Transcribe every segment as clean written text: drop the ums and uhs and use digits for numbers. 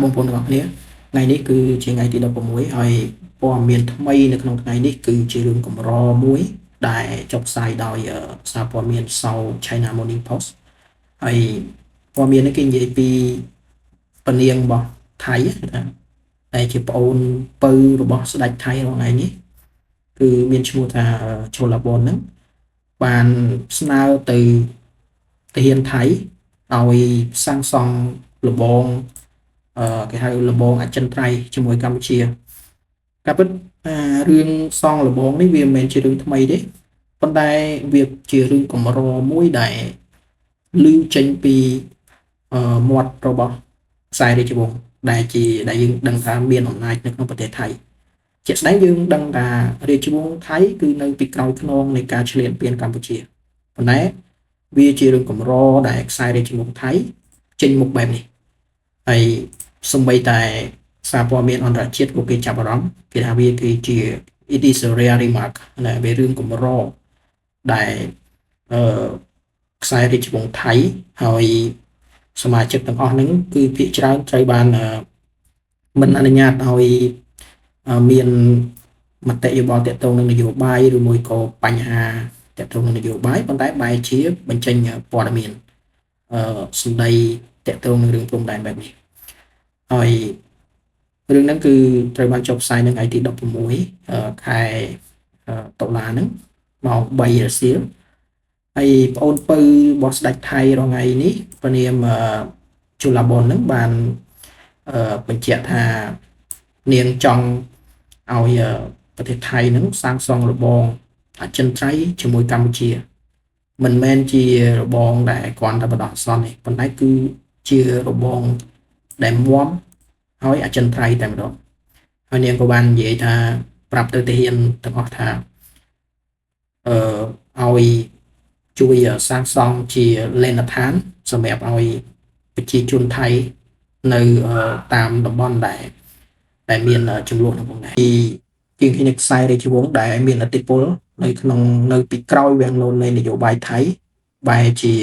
បងប្អូនទាំងអស់គ្នាថ្ងៃនេះគឺជាថ្ងៃទី16ហើយព័ត៌មានថ្មីនៅក្នុងថ្ងៃនេះគឺជារឿងកម្រមួយដែលចុះផ្សាយដោយសារព័ត៌មាន South China Morning Post ហើយព័ត៌មាននេះគេនិយាយពីពនាងរបស់ថៃដែលជាប្អូនពៅរបស់ស្ដេចថៃថ្ងៃនេះគឺមានឈ្មោះថាជលបនហ្នឹងបានស្នើទៅទាហានថៃឲ្យសាងសង់លបងគេហៅលបងអចិន្ត្រៃយ៍ជាមួយកម្ពុជាការពិតរឿងសង់លបងនេះវាមិនមែនជារឿងថ្មីទេប៉ុន្តែវាជារឿងកម្រមួយដែលឮចេញពីមាត់របស់ខ្សែរាជវង្សដែលយើងដឹងថាមានអំណាចនៅក្នុងប្រទេសថៃជាក់ស្ដែងយើងដឹងថារាជវង្សថៃគឺនៅពីក្រោយខ្នងនៃការឈ្លានពានកម្ពុជាប៉ុន្តែវាជារឿងកម្រដែលខ្សែរាជវង្សថៃចេញមុខបែបនេះហើយសម្បីតែសារព័ត៌មានអន្តរជាតិក៏គេចាប់អារម្មណ៍គេថាវាគឺជា it is a rare remark ណាវារឿងកម្រដែលខ្សែរាជវង្សថៃហើយសមាជិកទាំងអស់ហ្នឹងគឺភាគច្រើនត្រូវបានមិនអនុញ្ញាតឲ្យមានមតិយោបល់ទាក់ទងនឹងនយោបាយឬមួយក៏បញ្ហាទាក់ទងនឹងនយោបាយប៉ុន្តែបែរជាបញ្ចេញព័ត៌មានសម្ដីទាក់ទងនឹងរឿងព្រំដែនបែបនេះហើយរឿងហ្នឹងគឺត្រូវបានចុះផ្សាយនៅថ្ងៃទី16ខែតុលាហ្នឹងម៉ោង3រសៀលហើយប្អូនពៅរបស់ស្ដេចថៃរថ្ងៃនេះព្រះនាមជូឡាបនហ្នឹងបានបញ្ជាក់ថានាងចង់ឲ្យប្រទេសថៃហ្នឹងសាងសង់របងអចិន្ត្រៃយ៍ជាមួយកម្ពុជាមិនមែនជារបងដែលគ្រាន់តែបដោះអាសន្នទេប៉ុន្តែគឺជារបងដែលមាំហើយអចិន្ត្រៃយ៍តែម្ដងហើយនាងក៏បាននិយាយថាប្រាប់ទៅទាហានទាំងអស់ថាឲ្យជួយសាងសង់ជាលេនដ្ឋានសម្រាប់ឲ្យប្រជាជនថៃនៅតាមតំបន់ដែលមានចំនួនក្នុងនេះជាងគ្នាខ្សែរាជវង្សដែលមានឥទ្ធិពលនៅពីក្រោយវាំងលននៃនយោបាយថៃបែរជា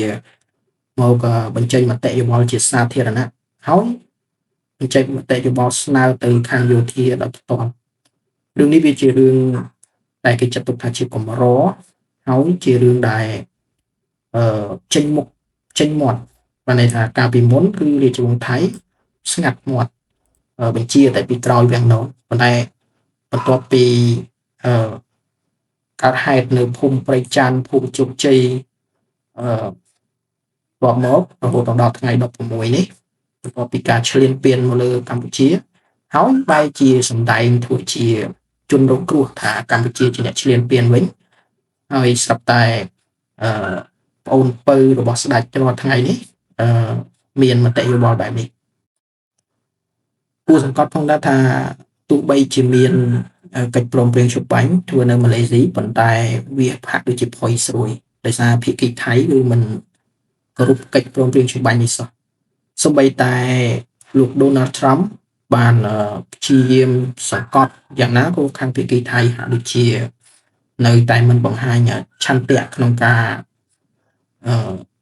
មកបញ្ចេញមតិយោបល់ជាសាធារណៈហើយបញ្ចេញមតិយោបល់ស្នើទៅខាងយោធាដោយផ្ទាល់រឿងនេះវាជារឿងដែលគេចាត់ទុកថាជាកម្រហើយជារឿងដែលចេញមុខចេញមាត់បានន័យថាកាលពីមុនគឺរាជវង្សថៃស្ងាត់មាត់បញ្ជាតែពីក្រោយវាំងននប៉ុន្តែបន្ទាប់ពីកើតហេតុនៅភូមិព្រៃច័ន្ទភូមិជោគជ័យរាប់មករហូតដល់ថ្ងៃ16នេះបន្ទាប់ពីការឈ្លានពានមកលើកម្ពុជាហើយបែរជាសម្ដែងធ្វើជាជនរងគ្រោះថាកម្ពុជាជាអ្នកឈ្លានពានវិញហើយស្រាប់តែប្អូនពៅរបស់ស្ដេចរាល់ថ្ងៃនេះមានមតិយោបល់បែបនេះគួរសង្កត់ផងដែរថាទោះបីជាមានកិច្ចព្រមព្រៀងជប៉ុនធ្វើនៅម៉ាឡេស៊ីប៉ុន្តែវាហាក់ដូចជាផុយស្រួយដោយសារភាគីថៃគឺមិនគោរពកិច្ចព្រមព្រៀងជប៉ុននេះសោះសូម្បីតែលោក Donald Trump បានព្យាយាមសង្កត់យ៉ាងណាក៏ខាងភាគីថៃហាក់ដូចជានៅតែមិនបង្ហាញឆន្ទៈក្នុងការ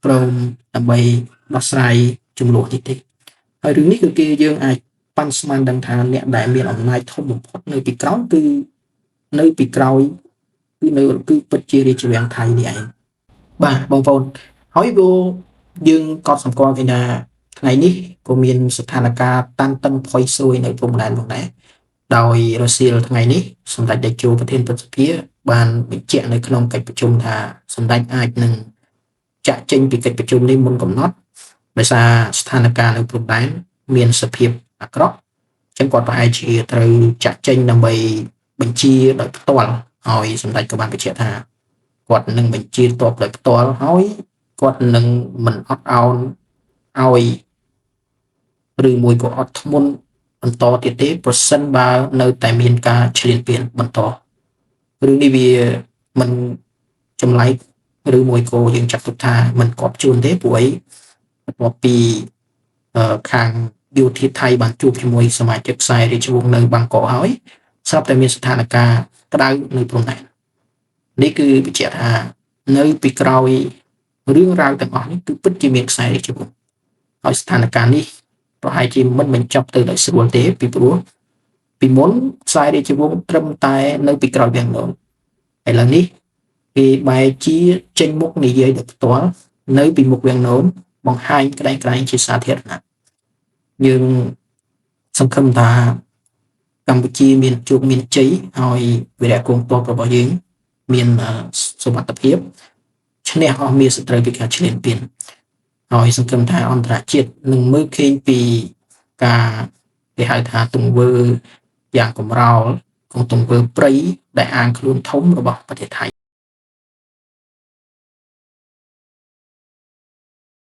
ព្រមដើម្បីដោះស្រាយចំនួននេះទេហើយរឿងនេះគឺយើងអាចប៉ាន់ស្មានដឹងថាអ្នកដែលមានអំណាចធំបំផុតនៅពីក្រោយគឺនៅពីក្រោយគឺពិតជារាជវាំងថៃនេះឯងបាទបងប្អូនហើយយើងក៏សម្គាល់ឃើញថាថ្ងៃនេះក៏មានស្ថានភាពតានតឹងផុយស្រួយនៅព្រំដែនផងដែរដោយរសៀលថ្ងៃនេះសម្ដេចតេជោប្រធានព្រឹទ្ធសភាបានបញ្ជាក់នៅក្នុងកិច្ចប្រជុំថាសម្ដេចអាចនឹងចាក់ចេញពីកិច្ចប្រជុំនេះមុនកំណត់ដោយសារស្ថានភាពនៅព្រំដែនមានសភាពអាក្រក់ចឹងគាត់ប្រហែលជាត្រូវចាក់ចេញដើម្បីបញ្ជាដោយផ្ទាល់ហើយសម្ដេចក៏បានបញ្ជាក់ថាគាត់នឹងបញ្ជាតបដោយផ្ទាល់ហើយគាត់នឹងមិនអត់ឱនឲ្យឬមួយក៏អត់ធ្មន់បន្តទៀតទេប្រសិនបើនៅតែមានការឈ្លានពានបន្តរឿងនេះវាមិនចម្លែកឬមួយក៏យើងចាត់ទុកថាមិនគប់ជួនទេព្រោះអីបន្ទាប់ពីខាងយោធាថៃបានជួបជាមួយសមាជិកខ្សែរាជវង្សនៅបាងកកហើយស្រាប់តែមានស្ថានភាពក្តៅនៅព្រំដែននេះគឺបញ្ជាក់ថានៅពីក្រោយរឿងរ៉ាវទាំងអស់នេះគឺពិតជាមានខ្សែរាជវង្សហើយស្ថានភាពនេះ ប្រហែលជាមិនបញ្ចប់ទៅដោយស្រួលទេពីព្រោះពីមុនខ្សែរាជវង្សត្រឹមតែនៅពីក្រោយវាំងននឥឡូវនេះគេបែរជាចេញមុខនិយាយដោយផ្ទាល់នៅពីមុខវាំងននបង្ហាញក្តែងក្តែងជាសាធារណៈយើងសង្ឃឹមថាកម្ពុជាមានជោគមានជ័យហើយវីរៈកងទ័ពរបស់យើងមានសុវត្ថិភាពឈ្នះអស់មារសត្រូវពីការឈ្លានពានហើយសង្ឃឹមថាអន្តរជាតិនឹងមើលឃើញពីការគេហៅថាទង្វើយ៉ាងកំរោលក្នុងទង្វើព្រៃដែលអាងខ្លួនធំរបស់ប្រទេសថៃ